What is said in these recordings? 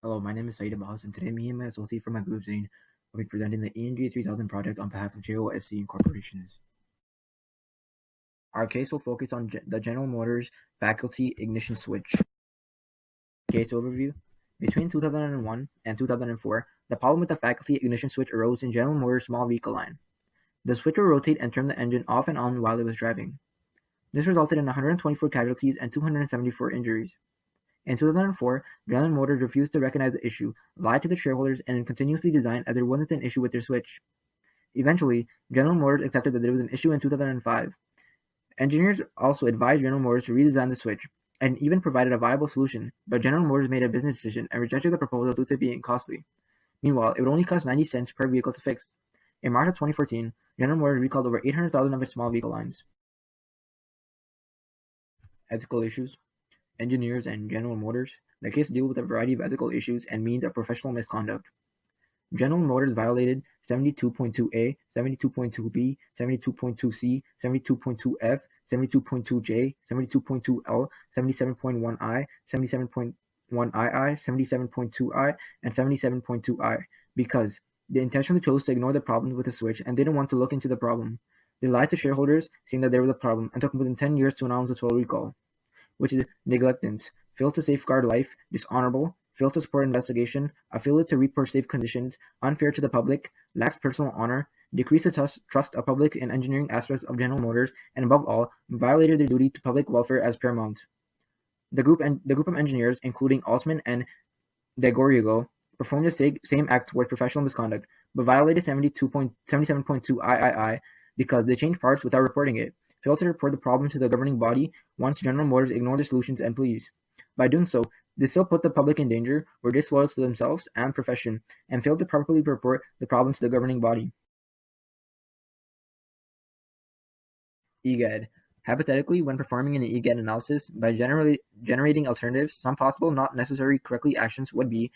Hello, my name is Saeed Abbas, and today me and my associate from my group, Zane, will be presenting the ENG 3000 project on behalf of JOSC Incorporations. Our case will focus on the General Motors faculty ignition switch. Case overview. Between 2001 and 2004, the problem with the faculty ignition switch arose in General Motors' small vehicle line. The switch would rotate and turn the engine off and on while it was driving. This resulted in 124 casualties and 274 injuries. In 2004, General Motors refused to recognize the issue, lied to the shareholders, and continuously designed as there wasn't an issue with their switch. Eventually, General Motors accepted that there was an issue in 2005. Engineers also advised General Motors to redesign the switch, and even provided a viable solution, but General Motors made a business decision and rejected the proposal due to it being costly. Meanwhile, it would only cost 90 cents per vehicle to fix. In March of 2014, General Motors recalled over 800,000 of its small vehicle lines. Ethical issues. Engineers and General Motors. The case deals with a variety of ethical issues and means of professional misconduct. General Motors violated 72.2A, 72.2B, 72.2C, 72.2F, 72.2J, 72.2L, 77.1I, 77.1II, 77.2I, and 77.2I because they intentionally chose to ignore the problems with the switch and didn't want to look into the problem. They lied to shareholders, saying that there was a problem, and took more than 10 years to announce the total recall, which is negligent, fails to safeguard life, dishonorable, fails to support investigation, a failure to report safe conditions, unfair to the public, lacks personal honor, decreased the trust of public in engineering aspects of General Motors, and above all, violated their duty to public welfare as paramount. The group of engineers, including Altman and DeGorigo, performed the same act towards professional misconduct, but violated 77.2 III because they changed parts without reporting it, failed to report the problem to the governing body once General Motors ignored the solutions and pleas. By doing so, they still put the public in danger, were disloyal to themselves and profession, and failed to properly report the problem to the governing body. EGAD. Hypothetically, when performing an EGAD analysis, by generating alternatives, some possible not necessary correctly actions would be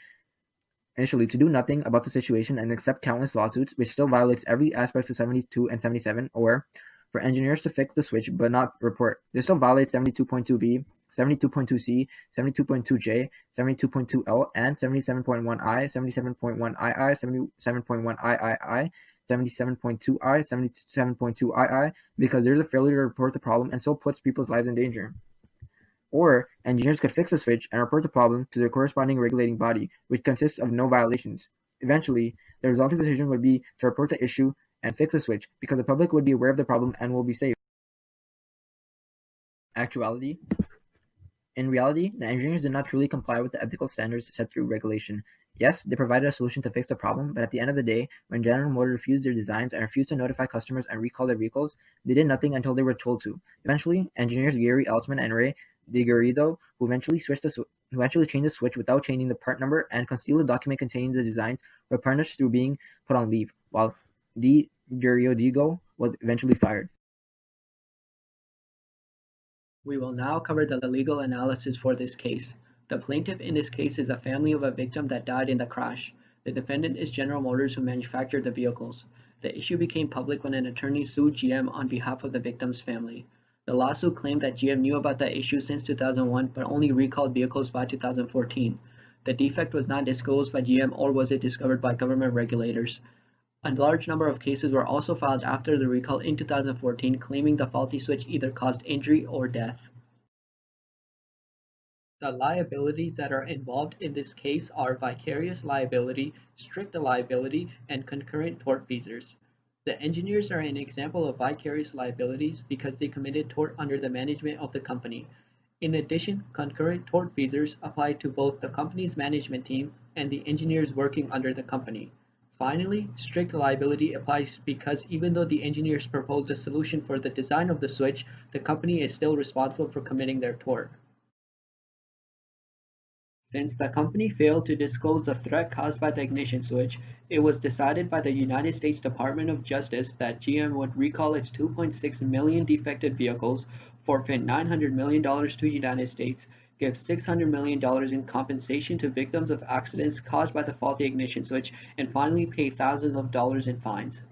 initially to do nothing about the situation and accept countless lawsuits, which still violates every aspect of 72 and 77, or for engineers to fix the switch but not report. This still violates 72.2b, 72.2c, 72.2j, 72.2l, and 77.1i, 77.1ii, 77.1iii, 77.2i, 77.2ii, because there's a failure to report the problem and still puts people's lives in danger. Or, engineers could fix the switch and report the problem to their corresponding regulating body, which consists of no violations. Eventually, the resulting decision would be to report the issue and fix the switch, because the public would be aware of the problem and will be safe. Actuality. In reality, the engineers did not truly comply with the ethical standards set through regulation. Yes, they provided a solution to fix the problem, but at the end of the day, when General Motors refused their designs and refused to notify customers and recall their vehicles, they did nothing until they were told to. Eventually, engineers Gary Altman and Ray DiGarrido, who eventually changed the switch without changing the part number and concealed the document containing the designs, were punished through being put on leave, while DiGarrido was eventually fired. We will now cover the legal analysis for this case. The plaintiff in this case is a family of a victim that died in the crash. The defendant is General Motors, who manufactured the vehicles. The issue became public when an attorney sued GM on behalf of the victim's family. The lawsuit claimed that GM knew about the issue since 2001 but only recalled vehicles by 2014. The defect was not disclosed by GM, or was it discovered by government regulators. A large number of cases were also filed after the recall in 2014, claiming the faulty switch either caused injury or death. The liabilities that are involved in this case are vicarious liability, strict liability, and concurrent tortfeasors. The engineers are an example of vicarious liabilities because they committed tort under the management of the company. In addition, concurrent tortfeasors apply to both the company's management team and the engineers working under the company. Finally, strict liability applies because even though the engineers proposed a solution for the design of the switch, the company is still responsible for committing their tort. Since the company failed to disclose the threat caused by the ignition switch, it was decided by the United States Department of Justice that GM would recall its 2.6 million defected vehicles, forfeit $900 million to the United States, give $600 million in compensation to victims of accidents caused by the faulty ignition switch, and finally pay thousands of dollars in fines.